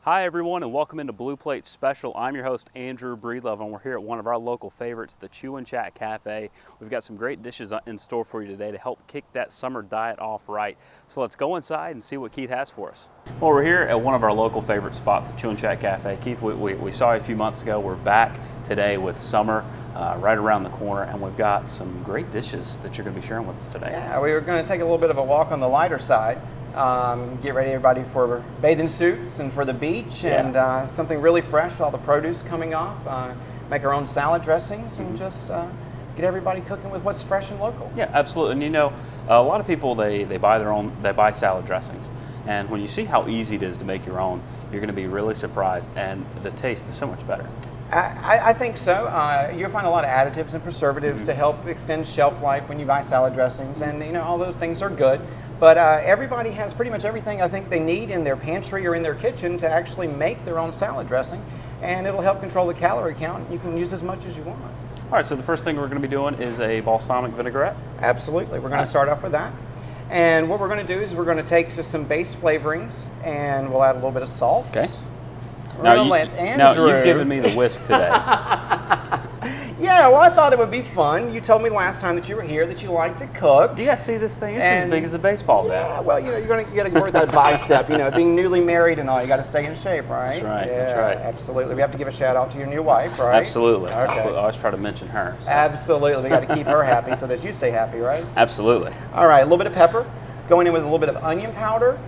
Hi everyone and welcome into Blue Plate Special. I'm your host Andrew Breedlove and we're here at one of our local favorites, the Chew and Chat Cafe. We've got some great dishes in store for you today to help kick that summer diet off right. So let's go inside and see what Keith has for us. Well, we're here at one of our local favorite spots, the Chew and Chat Cafe. Keith, we saw you a few months ago. We're back today with summer right around the corner, and we've got some great dishes that you're going to be sharing with us today. Yeah, we were going to take a little bit of a walk on the lighter side. Get ready, everybody, for bathing suits and for the beach, and something really fresh with all the produce coming off. Make our own salad dressings and just get everybody cooking with what's fresh and local. Yeah, absolutely. And you know, a lot of people they buy salad dressings, and when you see how easy it is to make your own, you're going to be really surprised, and the taste is so much better. I think so. You'll find a lot of additives and preservatives to help extend shelf life when you buy salad dressings, and you know all those things are good. But everybody has pretty much everything I think they need in their pantry or in their kitchen to actually make their own salad dressing, and it'll help control the calorie count. You can use as much as you want. All right, so the first thing we're going to be doing is a balsamic vinaigrette. Absolutely. We're going to start off with that. And what we're going to do is we're going to take just some base flavorings, and we'll add a little bit of salt. Okay. Now you've given me the whisk today. Yeah, well, I thought it would be fun. You told me last time that you were here that you like to cook. Do you guys see this thing? It's as big as a baseball bat. Yeah, well, you know, you got to work that bicep. You know, being newly married and all, you got to stay in shape, right? That's right. Yeah, that's right. Absolutely. We have to give a shout out to your new wife, right? Absolutely. Okay. Absolutely. I always try to mention her. So. Absolutely. We got to keep her happy so that you stay happy, right? Absolutely. All right, a little bit of pepper, going in with a little bit of onion powder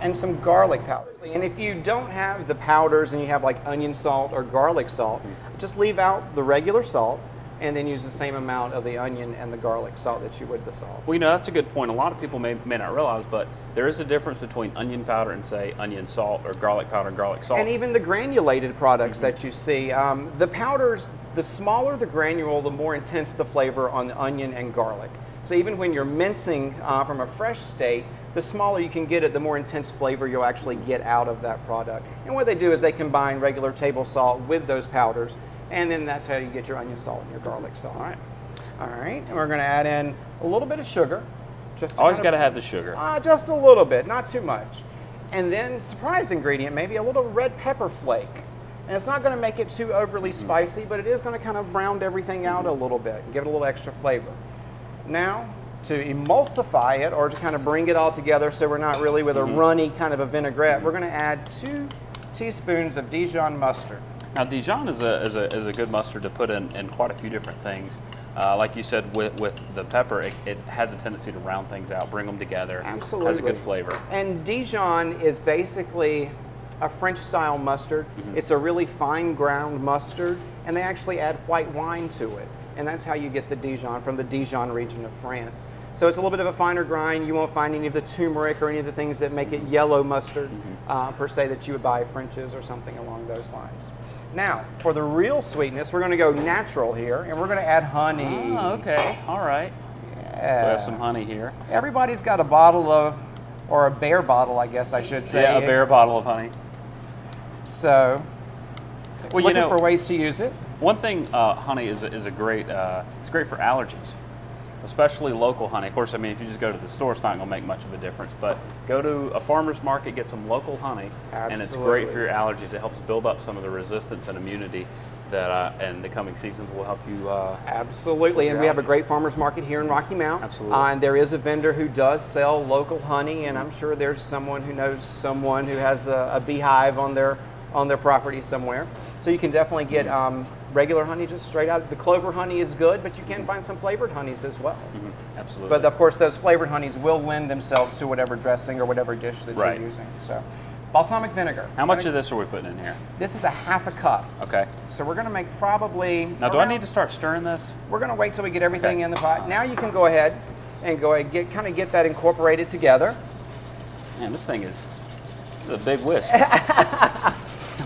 and some garlic powder. And if you don't have the powders and you have like onion salt or garlic salt, just leave out the regular salt and then use the same amount of the onion and the garlic salt that you would the salt. Well, you know, that's a good point. A lot of people may not realize, but there is a difference between onion powder and, say, onion salt, or garlic powder and garlic salt. And even the granulated products that you see. The powders, the smaller the granule, the more intense the flavor on the onion and garlic. So even when you're mincing from a fresh state, the smaller you can get it, the more intense flavor you'll actually get out of that product. And what they do is they combine regular table salt with those powders, and then that's how you get your onion salt and your garlic salt. All right. All right, and we're going to add in a little bit of sugar. Always got to have the sugar. Just a little bit, not too much. And then, surprise ingredient, maybe a little red pepper flake. And it's not going to make it too overly spicy, but it is going to kind of round everything out a little bit and give it a little extra flavor. Now, to emulsify it, or to kind of bring it all together so we're not really with a runny kind of a vinaigrette, we're going to add 2 teaspoons of Dijon mustard. Now, Dijon is a good mustard to put in quite a few different things. Like you said, with the pepper, it has a tendency to round things out, bring them together. Absolutely. Has a good flavor. And Dijon is basically a French-style mustard. It's a really fine ground mustard, and they actually add white wine to it. And that's how you get the Dijon, from the Dijon region of France. So it's a little bit of a finer grind. You won't find any of the turmeric or any of the things that make it yellow mustard, per se, that you would buy at French's or something along those lines. Now, for the real sweetness, we're going to go natural here, and we're going to add honey. Oh, okay. All right. Yeah. So I have some honey here. Everybody's got a bottle of, or a bear bottle, I guess I should say. Yeah, a bear bottle of honey. So, well, looking for ways to use it. One thing, honey is a great. It's great for allergies, especially local honey. Of course, I mean, if you just go to the store, it's not going to make much of a difference. But go to a farmer's market, get some local honey, and it's great for your allergies. It helps build up some of the resistance and immunity that in the coming seasons will help you. Absolutely, and we have a great farmer's market here in Rocky Mount. Absolutely. And there is a vendor who does sell local honey, and I'm sure there's someone who knows someone who has a beehive on their property somewhere. So you can definitely get regular honey just straight out. The clover honey is good, but you can find some flavored honeys as well. Absolutely. But of course, those flavored honeys will lend themselves to whatever dressing or whatever dish that you're using. So, balsamic vinegar. How much of this are we putting in here? This is a half a cup. Okay. So we're going to make probably. Now, do I need to start stirring this? We're going to wait till we get everything in the pot. Now you can go ahead and get that incorporated together. Man, this thing is a big whisk.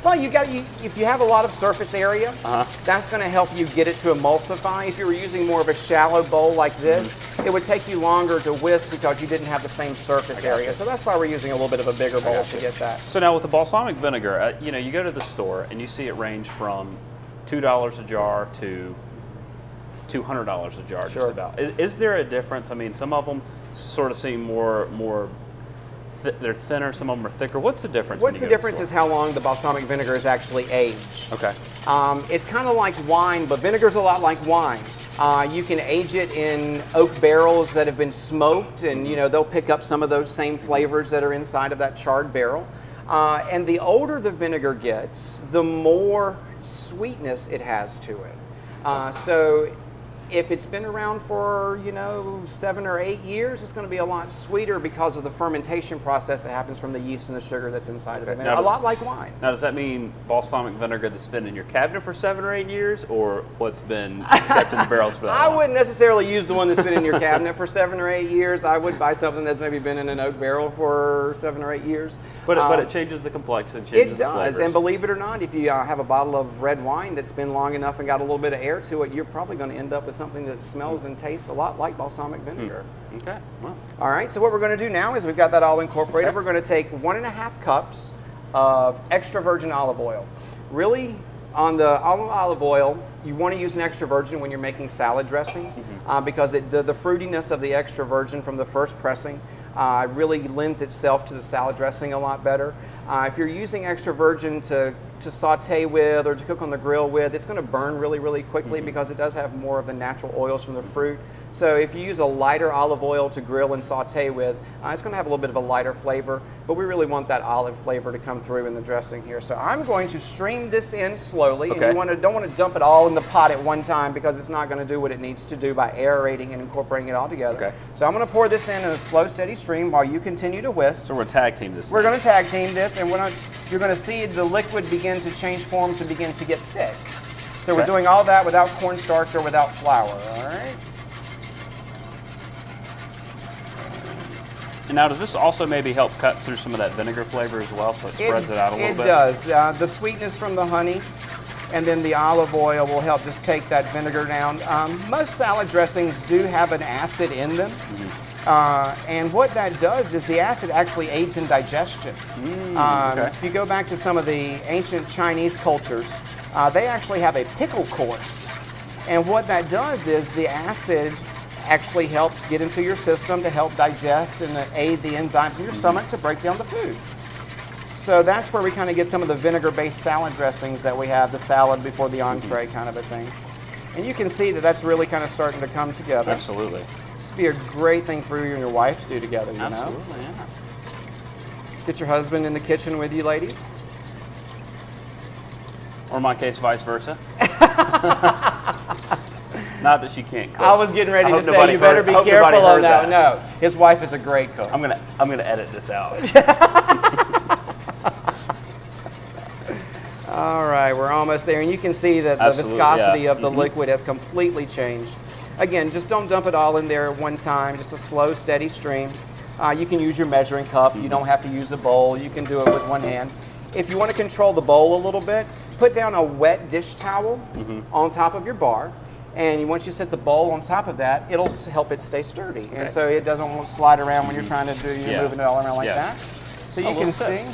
Well, if you have a lot of surface area, that's going to help you get it to emulsify. If you were using more of a shallow bowl like this, it would take you longer to whisk because you didn't have the same surface area. So that's why we're using a little bit of a bigger bowl to get that. So now with the balsamic vinegar, you know, you go to the store and you see it range from $2 a jar to $200 a jar, just about. Is there a difference? I mean, some of them sort of seem more they're thinner, some of them are thicker. What's the difference? What's the difference is how long the balsamic vinegar is actually aged. Okay. It's kind of like wine, but vinegar's a lot like wine. You can age it in oak barrels that have been smoked, and they'll pick up some of those same flavors that are inside of that charred barrel. And the older the vinegar gets, the more sweetness it has to it. So if it's been around for 7 or 8 years, it's going to be a lot sweeter because of the fermentation process that happens from the yeast and the sugar that's inside of the vinegar. A lot like wine. Now, does that mean balsamic vinegar that's been in your cabinet for 7 or 8 years, or what's been kept in the barrels for that long? I wouldn't necessarily use the one that's been in your cabinet for 7 or 8 years. I would buy something that's maybe been in an oak barrel for 7 or 8 years. But it changes the complexity, changes the flavors. It does, and believe it or not, if you have a bottle of red wine that's been long enough and got a little bit of air to it, you're probably going to end up with something that smells and tastes a lot like balsamic vinegar. Okay. Well. All right, so what we're going to do now is we've got that all incorporated. Okay. We're going to take 1.5 cups of extra virgin olive oil. Really, on the olive oil, you want to use an extra virgin when you're making salad dressings because the fruitiness of the extra virgin from the first pressing really lends itself to the salad dressing a lot better. If you're using extra virgin to saute with or to cook on the grill with, it's going to burn really, really quickly because it does have more of the natural oils from the fruit. So if you use a lighter olive oil to grill and saute with, it's going to have a little bit of a lighter flavor, but we really want that olive flavor to come through in the dressing here. So I'm going to stream this in slowly, and you don't want to dump it all in the pot at one time because it's not going to do what it needs to do by aerating and incorporating it all together. Okay. So I'm going to pour this in a slow, steady stream while you continue to whisk. So we're tag team this. We're going to tag team this, and you're going to see the liquid begin to change forms and begin to get thick. So we're doing all that without cornstarch or without flour, all right? And now, does this also maybe help cut through some of that vinegar flavor as well, so it spreads it out a little bit? It does. The sweetness from the honey and then the olive oil will help just take that vinegar down. Most salad dressings do have an acid in them. And what that does is the acid actually aids in digestion. If you go back to some of the ancient Chinese cultures, they actually have a pickle course. And what that does is the acid actually helps get into your system to help digest and aid the enzymes in your stomach to break down the food. So that's where we kind of get some of the vinegar-based salad dressings that we have, the salad before the entree kind of a thing. And you can see that that's really kind of starting to come together. Absolutely. This would be a great thing for you and your wife to do together, you know? Absolutely, yeah. Get your husband in the kitchen with you, ladies. Or in my case, vice versa. Not that she can't cook. I was getting ready to say you better be careful on that. No, his wife is a great cook. I'm gonna edit this out. All right, we're almost there, and you can see that the viscosity of the liquid has completely changed. Again, just don't dump it all in there at one time. Just a slow, steady stream. You can use your measuring cup. You don't have to use a bowl. You can do it with one hand. If you want to control the bowl a little bit, put down a wet dish towel on top of your bar. And once you set the bowl on top of that, it'll help it stay sturdy. And so it doesn't slide around when you're trying to moving it all around like that. So you can see.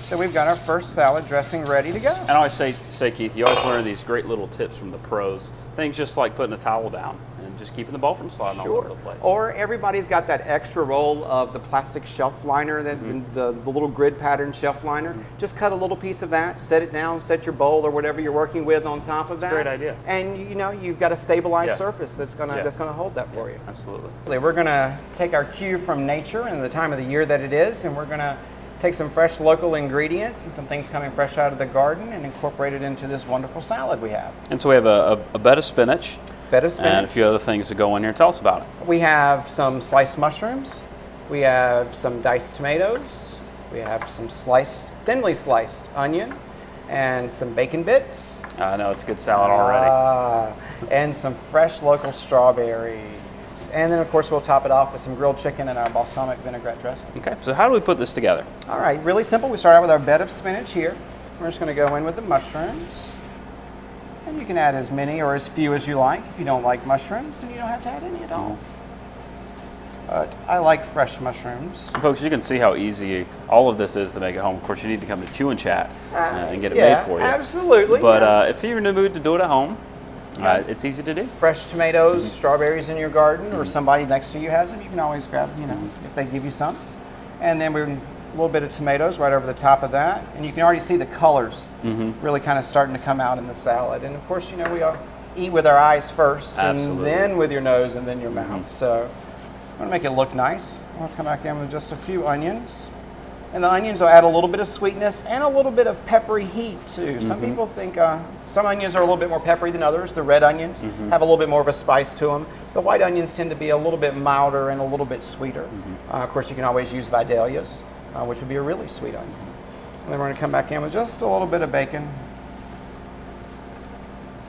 So we've got our first salad dressing ready to go. And I always say, Keith, you always learn these great little tips from the pros. Things just like putting a towel down and just keeping the bowl from sliding all over the place. Or everybody's got that extra roll of the plastic shelf liner, the little grid pattern shelf liner. Just cut a little piece of that, set it down, set your bowl or whatever you're working with on top of that. That's a great idea. And you've got a stabilized surface that's gonna hold that for you. Absolutely. We're gonna take our cue from nature and the time of the year that it is, and we're gonna take some fresh local ingredients and some things coming fresh out of the garden and incorporate it into this wonderful salad we have. And so we have a bed of spinach. And a few other things to go in here. Tell us about it. We have some sliced mushrooms. We have some diced tomatoes. We have some thinly sliced onion and some bacon bits. I know, it's a good salad already. And some fresh local strawberries. And then, of course, we'll top it off with some grilled chicken and our balsamic vinaigrette dressing. Okay, so how do we put this together? All right, really simple. We start out with our bed of spinach here. We're just going to go in with the mushrooms. And you can add as many or as few as you like. If you don't like mushrooms, then you don't have to add any at all. But I like fresh mushrooms. And folks, you can see how easy all of this is to make at home. Of course, you need to come to Chew and Chat and get it made for you. Absolutely. But if you're in the mood to do it at home, Okay. It's easy to do. Fresh tomatoes, strawberries in your garden, or somebody next to you has them, you can always grab, if they give you some. And then a little bit of tomatoes right over the top of that. And you can already see the colors really kind of starting to come out in the salad. And of course, we all eat with our eyes first, Absolutely. and then with your nose, and then your mouth. So I'm gonna make it look nice. I'll come back in with just a few onions. And the onions will add a little bit of sweetness and a little bit of peppery heat too. Some people think some onions are a little bit more peppery than others. The red onions have a little bit more of a spice to them. The white onions tend to be a little bit milder and a little bit sweeter. Of course, you can always use Vidalias, which would be a really sweet onion. And then we're gonna come back in with just a little bit of bacon.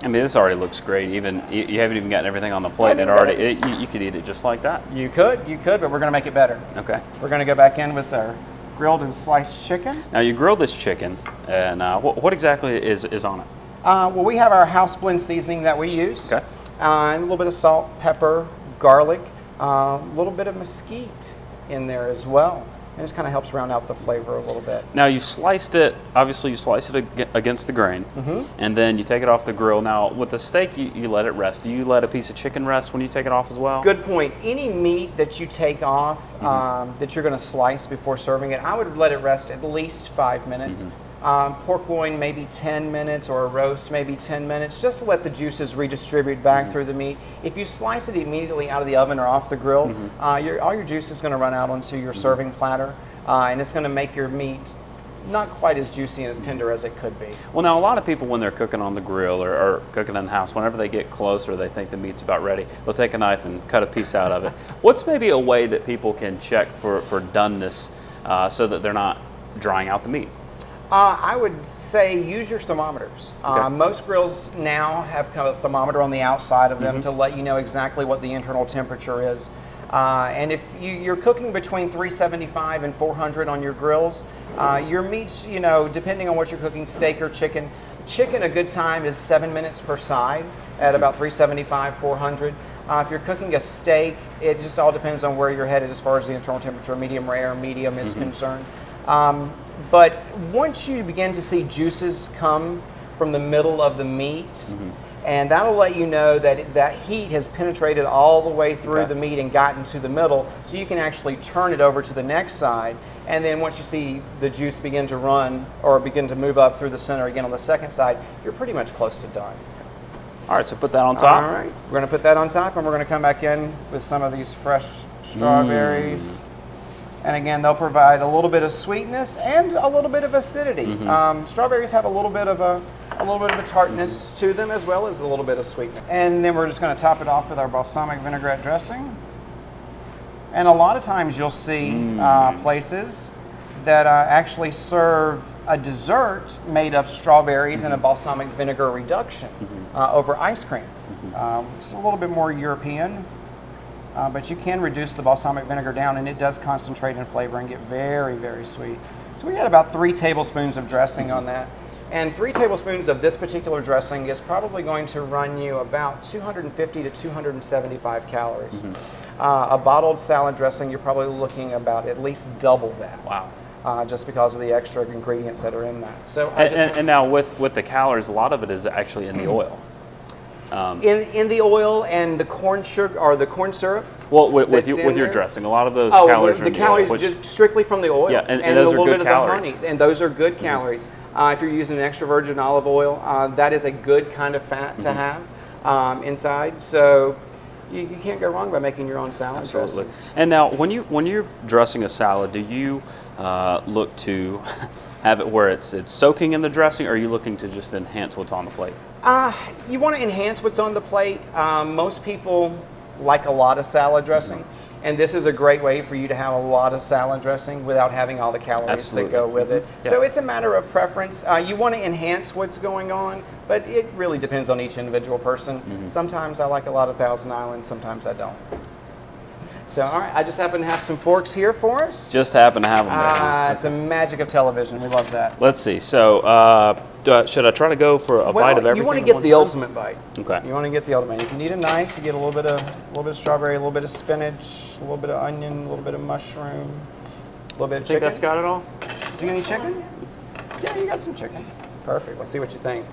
I mean, this already looks great. Even you haven't even gotten everything on the plate, and you could eat it just like that. You could, but we're gonna make it better. Okay. We're gonna go back in with our grilled and sliced chicken. Now you grill this chicken, and what exactly is on it? Well, we have our house blend seasoning that we use. Okay. And a little bit of salt, pepper, garlic, a little bit of mesquite in there as well. And it just kind of helps round out the flavor a little bit. Now you sliced it, obviously you sliced it against the grain, and then you take it off the grill. Now with the steak, you let it rest. Do you let a piece of chicken rest when you take it off as well? Good point. Any meat that you take off that you're going to slice before serving it, I would let it rest at least 5 minutes. Pork loin, maybe 10 minutes, or a roast, maybe 10 minutes, just to let the juices redistribute back through the meat. If you slice it immediately out of the oven or off the grill, all your juice is going to run out onto your serving platter, and it's going to make your meat not quite as juicy and as tender as it could be. Well, now a lot of people, when they're cooking on the grill or cooking in the house, whenever they get closer, they think the meat's about ready, they'll take a knife and cut a piece out of it. What's maybe a way that people can check for doneness so that they're not drying out the meat? I would say use your thermometers. Okay. Most grills now have a thermometer on the outside of them to let you know exactly what the internal temperature is. And if you're cooking between 375 and 400 on your grills, your meats, depending on what you're cooking, steak or chicken, a good time is 7 minutes per side at about 375, 400. If you're cooking a steak, it just all depends on where you're headed as far as the internal temperature, medium rare, medium is concerned. But once you begin to see juices come from the middle of the meat, and that'll let you know that that heat has penetrated all the way through the meat and gotten to the middle, so you can actually turn it over to the next side. And then once you see the juice begin to run or begin to move up through the center again on the second side, you're pretty much close to done. All right, so put that on top. All right, we're going to put that on top, and we're going to come back in with some of these fresh strawberries. And again, they'll provide a little bit of sweetness and a little bit of acidity. Strawberries have a little bit of a tartness to them, as well as a little bit of sweetness. And then we're just going to top it off with our balsamic vinaigrette dressing. And a lot of times you'll see places that actually serve a dessert made of strawberries and a balsamic vinegar reduction over ice cream. It's a little bit more European. But you can reduce the balsamic vinegar down, and it does concentrate in flavor and get very, very sweet. So we had about 3 tablespoons of dressing on that. And 3 tablespoons of this particular dressing is probably going to run you about 250 to 275 calories. A bottled salad dressing, you're probably looking about at least double that. Wow. Just because of the extra ingredients that are in that. So And now with the calories, a lot of it is actually in the oil. In the oil and the corn sugar or the corn syrup. Well, with your there. dressing, a lot of those calories are the in the calories oil. Which, just strictly from the oil. Yeah, and a those are little good bit calories. of the honey, and those are good calories. If you're using an extra virgin olive oil, that is a good kind of fat to have inside. So you can't go wrong by making your own salad absolutely. dressing. And now, when you're dressing a salad, do you look to have it where it's soaking in the dressing, or are you looking to just enhance what's on the plate? You want to enhance what's on the plate. Most people like a lot of salad dressing, and this is a great way for you to have a lot of salad dressing without having all the calories that go with it. Yeah. So it's a matter of preference. You want to enhance what's going on, but it really depends on each individual person. Sometimes I like a lot of Thousand Island, sometimes I don't. So, all right, I just happen to have some forks here for us. Just happen to have them there. It's the magic of television. We love that. Let's see. So, should I try to go for a bite of everything? You want to at get one the time? ultimate bite. Okay. You want to get the ultimate. If you need a knife, you get a little bit of strawberry, a little bit of spinach, a little bit of onion, a little bit of mushroom, a little bit of Think chicken. that's got it all? Do you get any chicken? Yeah, you got some chicken. Perfect. Let's see what you think.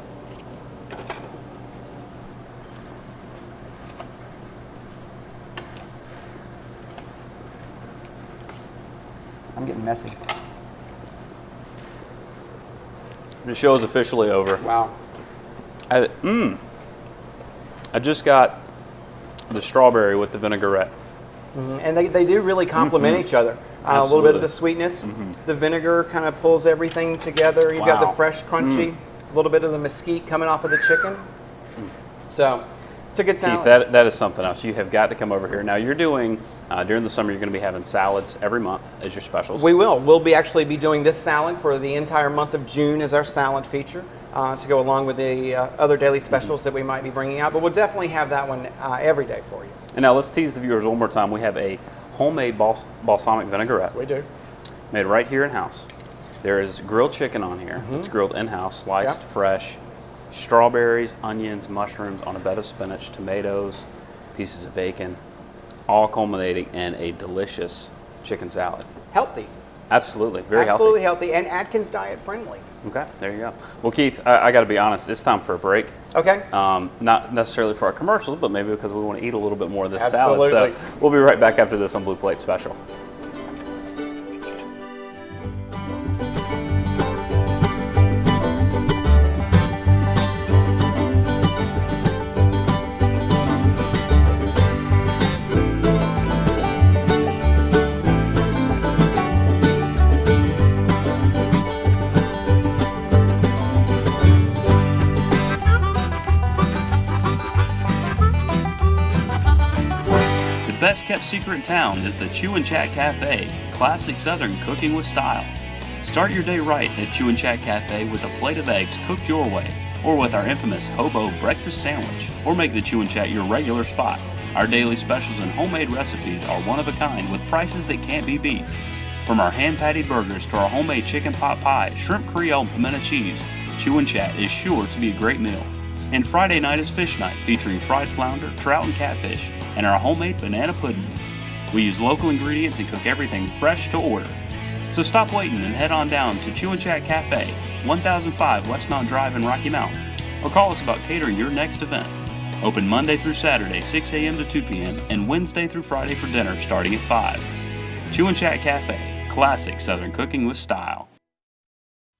I'm getting messy. The show is officially over. Wow. I just got the strawberry with the vinaigrette. And they do really complement each other. A little bit of the sweetness. The vinegar kind of pulls everything together. You've got the fresh, crunchy, a little bit of the mesquite coming off of the chicken. So it's a good salad. Keith, that is something else. You have got to come over here. Now you're doing, during the summer, you're going to be having salads every month as your specials. We will. We'll actually be doing this salad for the entire month of June as our salad feature to go along with the other daily specials that we might be bringing out. But we'll definitely have that one every day for you. And now let's tease the viewers one more time. We have a homemade balsamic vinaigrette. We do. Made right here in-house. There is grilled chicken on here. It's grilled in-house, sliced fresh. Strawberries, onions, mushrooms on a bed of spinach, tomatoes, pieces of bacon, all culminating in a delicious chicken salad. Healthy. Absolutely, very healthy. Absolutely healthy, and Atkins diet friendly. Okay, there you go. Well, Keith, I got to be honest, it's time for a break. Okay. Not necessarily for our commercials, but maybe because we want to eat a little bit more of this Absolutely. salad. So we'll be right back after this on Blue Plate Special. The best kept secret in town is the Chew and Chat Cafe, classic Southern cooking with style. Start your day right at Chew and Chat Cafe with a plate of eggs cooked your way, or with our infamous hobo breakfast sandwich, or make the Chew and Chat your regular spot. Our daily specials and homemade recipes are one of a kind with prices that can't be beat. From our hand-patty burgers to our homemade chicken pot pie, shrimp creole, and pimento cheese, Chew and Chat is sure to be a great meal. And Friday night is fish night, featuring fried flounder, trout, and catfish, and our homemade banana pudding. We use local ingredients and cook everything fresh to order. So stop waiting and head on down to Chew and Chat Cafe, 1005 Westmount Drive in Rocky Mount, or call us about catering your next event. Open Monday through Saturday, 6 a.m. to 2 p.m., and Wednesday through Friday for dinner starting at 5. Chew and Chat Cafe, classic Southern cooking with style.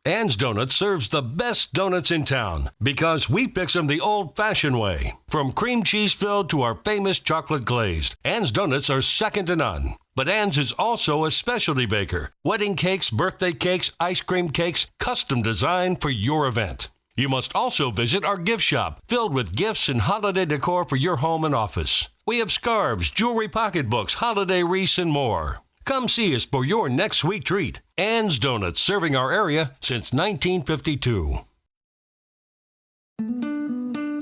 Ann's Donuts serves the best donuts in town because we fix them the old-fashioned way. From cream cheese filled to our famous chocolate glazed, Ann's Donuts are second to none. But Ann's is also a specialty baker. Wedding cakes, birthday cakes, ice cream cakes, custom designed for your event. You must also visit our gift shop, filled with gifts and holiday decor for your home and office. We have scarves, jewelry pocketbooks, holiday wreaths, and more. Come see us for your next sweet treat. Ann's Donuts, serving our area since 1952.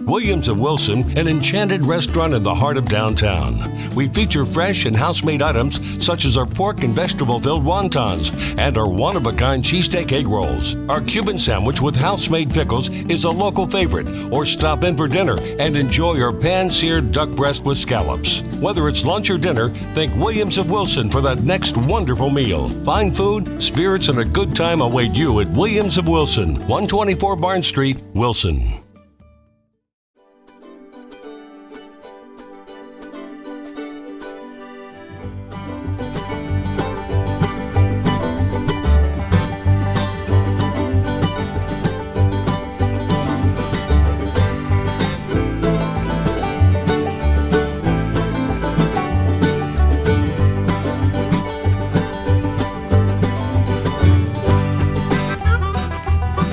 Williams of Wilson, an enchanted restaurant in the heart of downtown. We feature fresh and house-made items such as our pork and vegetable-filled wontons and our one-of-a-kind cheesesteak egg rolls. Our Cuban sandwich with house-made pickles is a local favorite, or stop in for dinner and enjoy our pan-seared duck breast with scallops. Whether it's lunch or dinner, think Williams of Wilson for that next wonderful meal. Fine food, spirits, and a good time await you at Williams of Wilson, 124 Barnes Street, Wilson.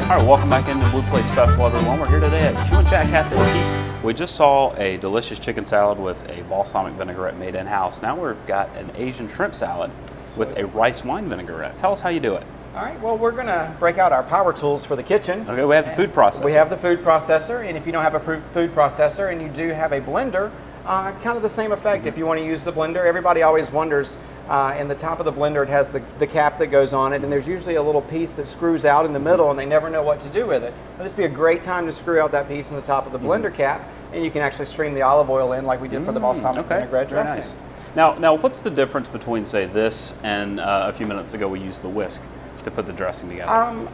All right, welcome back into Blue Plate Special, everyone. We're here today at Chew and Chat Cafe. We just saw a delicious chicken salad with a balsamic vinaigrette made in-house. Now we've got an Asian shrimp salad with a rice wine vinaigrette. Tell us how you do it. All right, well, we're going to break out our power tools for the kitchen. Okay, we have the food processor. We have the food processor, and if you don't have a food processor and you do have a blender, kind of the same effect if you want to use the blender. Everybody always wonders, in the top of the blender it has the cap that goes on it, and there's usually a little piece that screws out in the middle and they never know what to do with it. Well, this would be a great time to screw out that piece in the top of the blender cap, and you can actually stream the olive oil in like we did for the balsamic vinaigrette dressing. Nice. Now, what's the difference between, say, this and a few minutes ago we used the whisk to put the dressing together?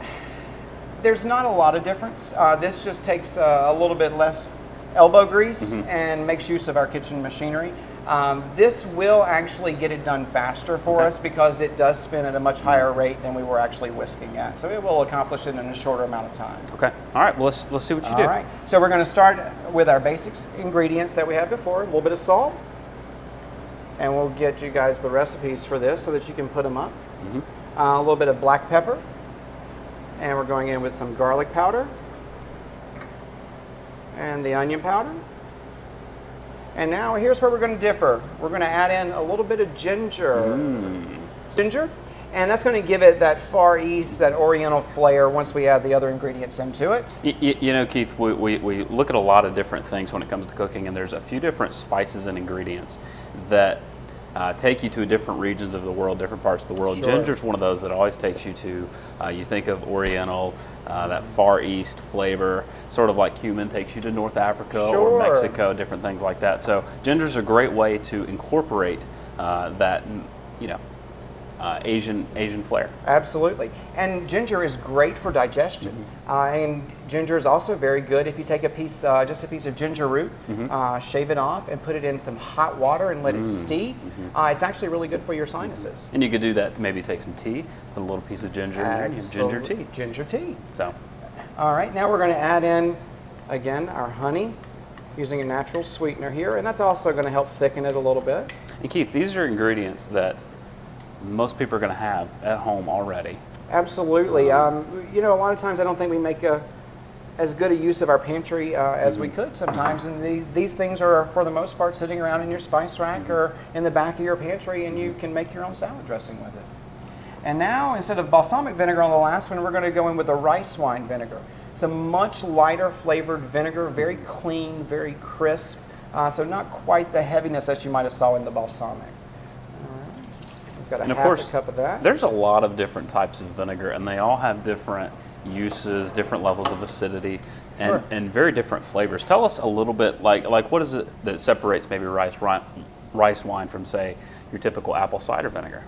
There's not a lot of difference. This just takes a little bit less elbow grease and makes use of our kitchen machinery. This will actually get it done faster for us because it does spin at a much higher rate than we were actually whisking at. So it will accomplish it in a shorter amount of time. Okay. All right. Well, let's see what you do. All right. So we're going to start with our basic ingredients that we had before. A little bit of salt. And we'll get you guys the recipes for this so that you can put them up. A little bit of black pepper. And we're going in with some garlic powder. And the onion powder. And now here's where we're going to differ. We're going to add in a little bit of ginger. Ginger. And that's going to give it that Far East, that Oriental flair once we add the other ingredients into it. You know, Keith, we look at a lot of different things when it comes to cooking, and there's a few different spices and ingredients that take you to different regions of the world, different parts of the world. Sure. Ginger's one of those that always takes you to, you think of Oriental, that Far East flavor, sort of like cumin takes you to North Africa or Mexico, different things like that. So ginger's a great way to incorporate that, you know, Asian flair. Absolutely. And ginger is great for digestion. And ginger is also very good if you take a piece, just a piece of ginger root, shave it off and put it in some hot water and let it steep. It's actually really good for your sinuses. And you could do that to maybe take some tea, put a little piece of ginger in there, and use ginger tea. Ginger tea. So, all right, now we're going to add in, again, our honey, using a natural sweetener here, and that's also going to help thicken it a little bit. and Keith, these are ingredients that most people are going to have at home already. Absolutely. You know, a lot of times I don't think we make as good a use of our pantry as we could sometimes, and these things are, for the most part, sitting around in your spice rack or in the back of your pantry, and you can make your own salad dressing with it. And now, instead of balsamic vinegar on the last one, we're going to go in with a rice wine vinegar. It's a much lighter flavored vinegar, very clean, very crisp, so not quite the heaviness that you might have saw in the balsamic. Got And of half course, a cup of that. there's a lot of different types of vinegar, and they all have different uses, different levels of acidity, and, Sure. and very different flavors. Tell us a little bit, like what is it that separates maybe rice wine from, say, your typical apple cider vinegar?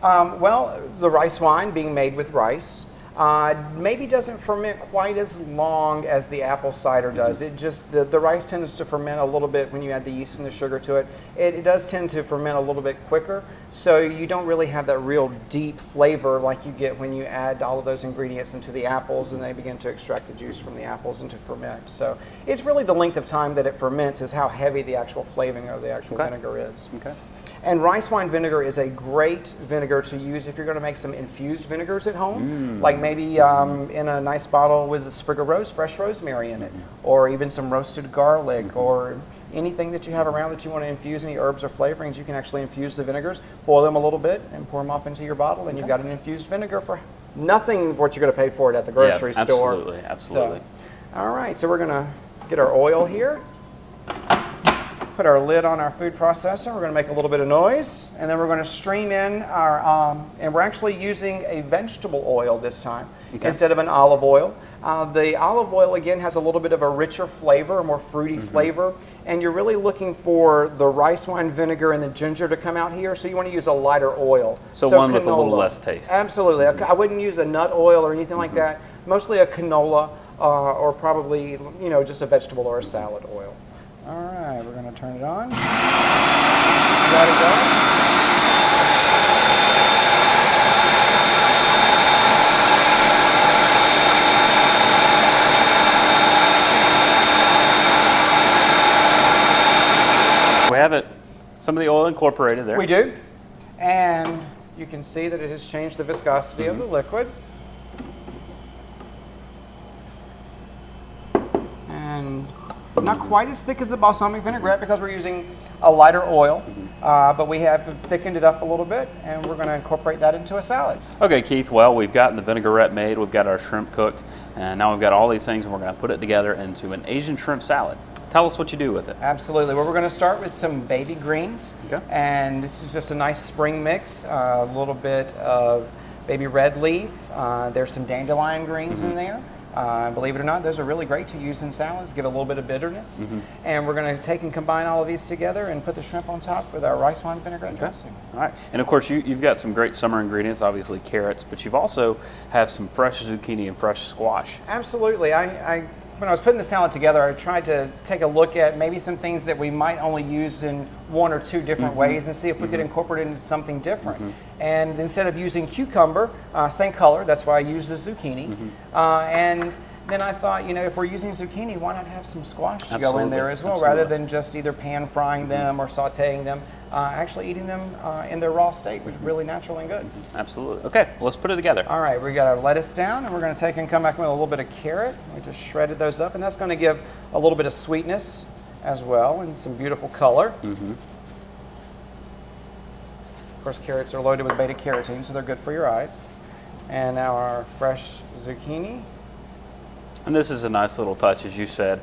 Well, the rice wine being made with rice maybe doesn't ferment quite as long as the apple cider does. It just, the rice tends to ferment a little bit when you add the yeast and the sugar to it. It does tend to ferment a little bit quicker, so you don't really have that real deep flavor like you get when you add all of those ingredients into the apples and they begin to extract the juice from the apples and to ferment. So it's really the length of time that it ferments is how heavy the actual flavoring of the actual vinegar is. Okay. And rice wine vinegar is a great vinegar to use if you're going to make some infused vinegars at home, like maybe in a nice bottle with a sprig of fresh rosemary in it, or even some roasted garlic, or anything that you have around that you want to infuse, any herbs or flavorings. You can actually infuse the vinegars, boil them a little bit, and pour them off into your bottle, and you've got an infused vinegar for nothing of what you're going to pay for it at the grocery store. Absolutely, absolutely. So, all right, so we're going to get our oil here. Put our lid on our food processor. We're going to make a little bit of noise, and then we're going to stream in our, and we're actually using a vegetable oil this time instead of an olive oil. The olive oil, again, has a little bit of a richer flavor, a more fruity flavor, and you're really looking for the rice wine vinegar and the ginger to come out here, so you want to use a lighter oil. So one with a little less taste. Absolutely. I wouldn't use a nut oil or anything like that. Mostly a canola or probably, you know, just a vegetable or a salad oil. All right, we're going to turn it on. Let it go. We have it, some of the oil incorporated there. We do. And you can see that it has changed the viscosity of the liquid. And not quite as thick as the balsamic vinaigrette because we're using a lighter oil, but we have thickened it up a little bit, and we're going to incorporate that into a salad. Okay, Keith, well, we've gotten the vinaigrette made, we've got our shrimp cooked, and now we've got all these things, and we're going to put it together into an Asian shrimp salad. Tell us what you do with it. Absolutely. Well, we're going to start with some baby greens, and this is just a nice spring mix, a little bit of baby red leaf, there's some dandelion greens in there. Believe it or not, those are really great to use in salads, give a little bit of bitterness. And we're going to take and combine all of these together and put the shrimp on top with our rice wine vinaigrette dressing. All right, and of course you've got some great summer ingredients, obviously carrots, but you've also have some fresh zucchini and fresh squash. Absolutely. I when I was putting the salad together, I tried to take a look at maybe some things that we might only use in one or two different ways and see if we could incorporate it into something different. And instead of using cucumber, same color, that's why I use the zucchini. And then I thought, you know, if we're using zucchini, why not have some squash to go in there as well, rather than just either pan frying them or sauteing them. Actually eating them in their raw state, which is really natural and good. Absolutely. Okay, well, let's put it together. All right, we got our lettuce down, and we're going to take and come back with a little bit of carrot. We just shredded those up, and that's going to give a little bit of sweetness as well, and some beautiful color. Of course, carrots are loaded with beta carotene, so they're good for your eyes. And now our fresh zucchini. And this is a nice little touch, as you said,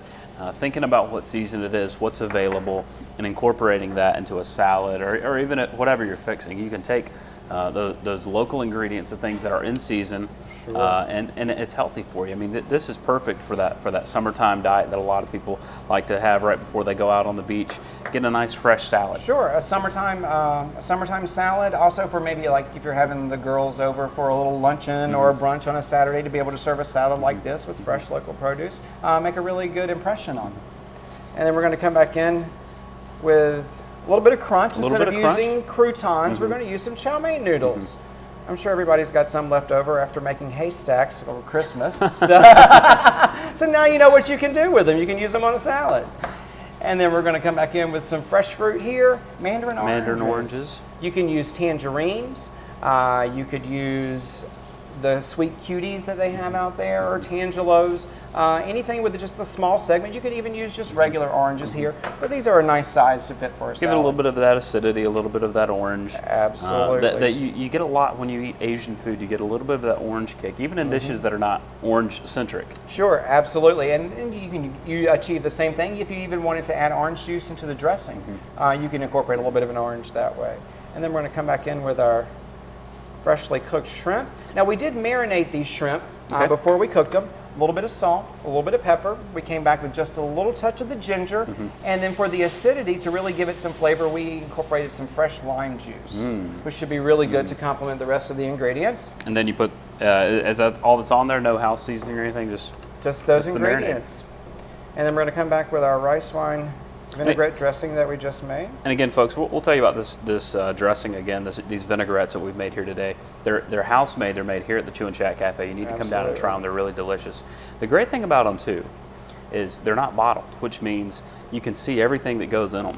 thinking about what season it is, what's available, and incorporating that into a salad or even whatever you're fixing. You can take those local ingredients of things that are in season, and it's healthy for you. I mean, this is perfect for that summertime diet that a lot of people like to have right before they go out on the beach. Get a nice fresh salad. Sure, a summertime salad. Also for maybe like if you're having the girls over for a little luncheon or a brunch on a Saturday, to be able to serve a salad like this with fresh local produce, make a really good impression on them. And then we're going to come back in with a little bit of crunch. Instead of using croutons, we're going to use some chow mein noodles. I'm sure everybody's got some left over after making haystacks over Christmas. So now you know what you can do with them. You can use them on a salad. And then we're going to come back in with some fresh fruit here, mandarin oranges. You can use tangerines. You could use the sweet cuties that they have out there, or tangelos. Anything with just the small segment. You could even use just regular oranges here, but these are a nice size to fit for a salad. Give it a little bit of that acidity, a little bit of that orange. Absolutely. That you get a lot when you eat Asian food. You get a little bit of that orange kick, even in dishes that are not orange-centric. Sure, absolutely. And you achieve the same thing if you even wanted to add orange juice into the dressing. You can incorporate a little bit of an orange that way. And then we're going to come back in with our freshly cooked shrimp. Now, we did marinate these shrimp before we cooked them. A little bit of salt, a little bit of pepper. We came back with just a little touch of the ginger. And then for the acidity, to really give it some flavor, we incorporated some fresh lime juice, which should be really good to complement the rest of the ingredients. And then you put, is that all that's on there? No house seasoning or anything? Just those ingredients. And then we're going to come back with our rice wine vinaigrette dressing that we just made. And again, folks, we'll tell you about this dressing again. These vinaigrettes that we've made here today. They're house made. They're made here at the Chew and Chat Cafe. You need to come down and try them. They're really delicious. The great thing about them too is they're not bottled, which means you can see everything that goes in them.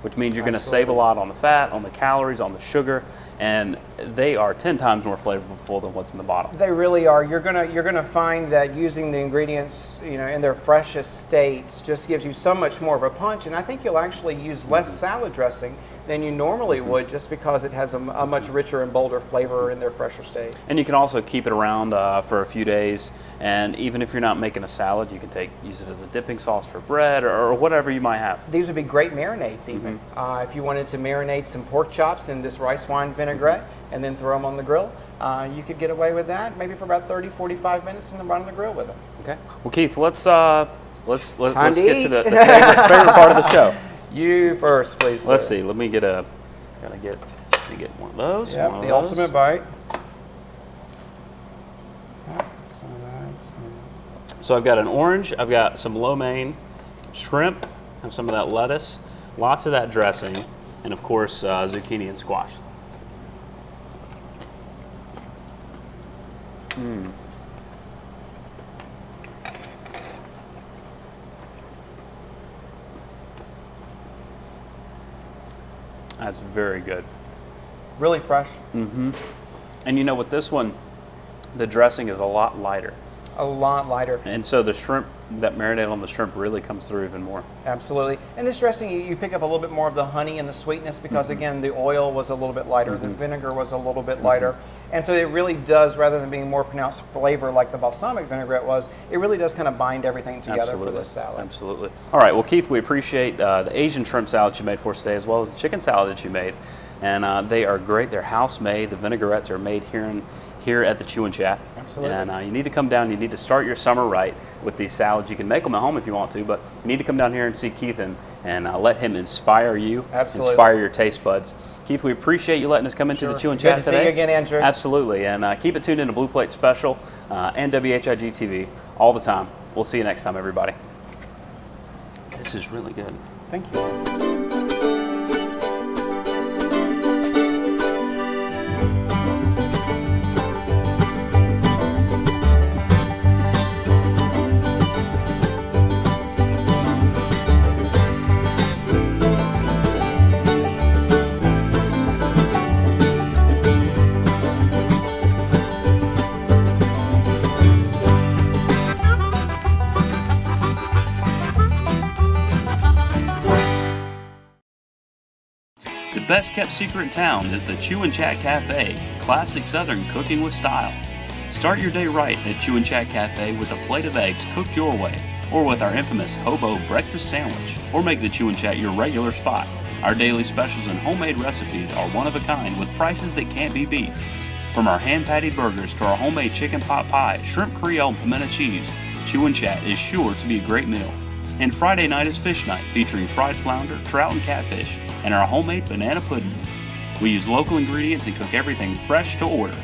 Which means you're going to save a lot on the fat, on the calories, on the sugar, and they are 10 times more flavorful than what's in the bottle. They really are. You're gonna find that using the ingredients, you know, in their freshest state just gives you so much more of a punch. And I think you'll actually use less salad dressing than you normally would, just because it has a much richer and bolder flavor in their fresher state. And you can also keep it around for a few days. And even if you're not making a salad, you can use it as a dipping sauce for bread or whatever you might have. These would be great marinades even. If you wanted to marinate some pork chops in this rice wine vinaigrette and then throw them on the grill, you could get away with that maybe for about 30-45 minutes and then run on the grill with them. Okay. Well, Keith, let's get to the favorite part of the show. You first, please. Let's see. Let me get one of those. Yep, the ultimate bite. So I've got an orange, I've got some lo mein, shrimp, have some of that lettuce, lots of that dressing, and of course zucchini and squash. That's very good. Really fresh. And you know, with this one, the dressing is a lot lighter. A lot lighter. And so the shrimp, that marinade on the shrimp really comes through even more. Absolutely. And this dressing, you pick up a little bit more of the honey and the sweetness because, again, the oil was a little bit lighter, the vinegar was a little bit lighter. And so it really does, rather than being more pronounced flavor like the balsamic vinaigrette was, it really does kind of bind everything together for this salad. Absolutely. All right. Well, Keith, we appreciate the Asian shrimp salad you made for us today, as well as the chicken salad that you made. And they are great. They're house made. The vinaigrettes are made here at the Chew and Chat. Absolutely. And you need to come down. You need to start your summer right with these salads. You can make them at home if you want to, but you need to come down here and see Keith and let him inspire you, inspire your taste buds. Keith, we appreciate you letting us come into the Chew and Chat today. Good to see you again, Andrew. Absolutely. And keep it tuned in to Blue Plate Special and WHIG TV all the time. We'll see you next time, everybody. This is really good. Thank you. The best kept secret in town is the Chew and Chat Cafe, classic Southern cooking with style. Start your day right at Chew and Chat Cafe with a plate of eggs cooked your way, or with our infamous hobo breakfast sandwich, or make the Chew and Chat your regular spot. Our daily specials and homemade recipes are one of a kind with prices that can't be beat. From our hand-patted burgers to our homemade chicken pot pie, shrimp creole, and pimento cheese, Chew and Chat is sure to be a great meal. And Friday night is fish night, featuring fried flounder, trout, and catfish, and our homemade banana pudding. We use local ingredients and cook everything fresh to order.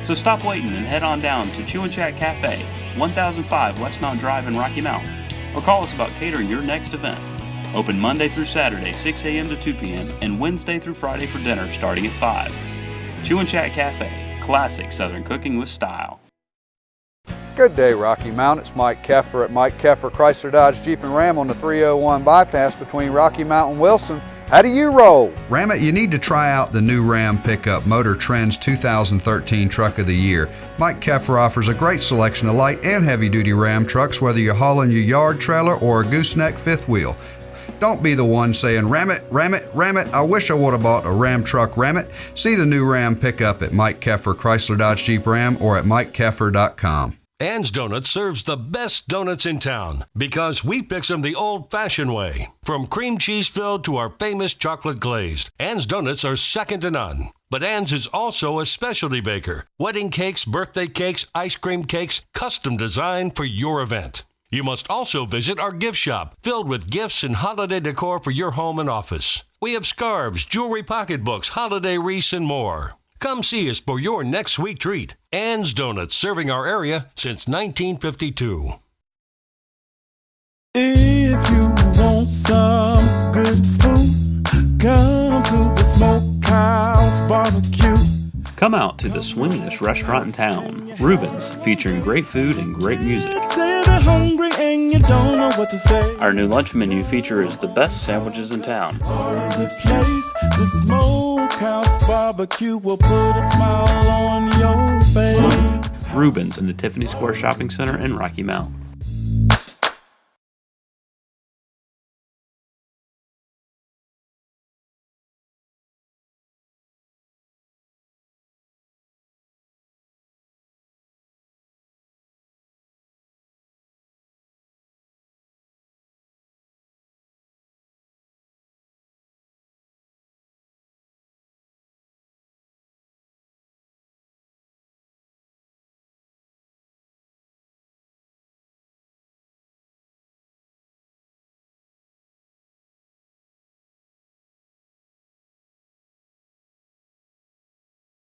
So stop waiting and head on down to Chew and Chat Cafe, 1005 West Mount Drive in Rocky Mount, or call us about catering your next event. Open Monday through Saturday, 6 a.m. to 2 p.m., and Wednesday through Friday for dinner starting at 5. Chew and Chat Cafe, classic Southern cooking with style. Good day, Rocky Mount. It's Mike Keffer at Mike Keffer Chrysler Dodge Jeep and Ram on the 301 bypass between Rocky Mount and Wilson. How do you roll? Ram it, you need to try out the new Ram pickup, Motor Trend's 2013 Truck of the Year. Mike Keffer offers a great selection of light and heavy-duty Ram trucks, whether you're hauling your yard trailer or a gooseneck fifth wheel. Don't be the one saying, Ram it, Ram it, Ram it. I wish I would have bought a Ram truck, Ram it. See the new Ram pickup at Mike Keffer Chrysler Dodge Jeep Ram or at mikekeffer.com. Ann's Donuts serves the best donuts in town because we fix them the old-fashioned way. From cream cheese filled to our famous chocolate glazed, Ann's Donuts are second to none. But Ann's is also a specialty baker. Wedding cakes, birthday cakes, ice cream cakes, custom designed for your event. You must also visit our gift shop, filled with gifts and holiday decor for your home and office. We have scarves, jewelry pocketbooks, holiday wreaths, and more. Come see us for your next sweet treat. Ann's Donuts, serving our area since 1952. If you want some good food, come to the Smokehouse Barbecue. Come out to the swingiest restaurant in town, Reuben's, featuring great food and great music. Say they're hungry and you don't know what to say. Our new lunch menu features the best sandwiches in town. This is the place, the Smokehouse Barbecue will put a smile on your face. Reuben's in the Tiffany Square Shopping Center in Rocky Mount.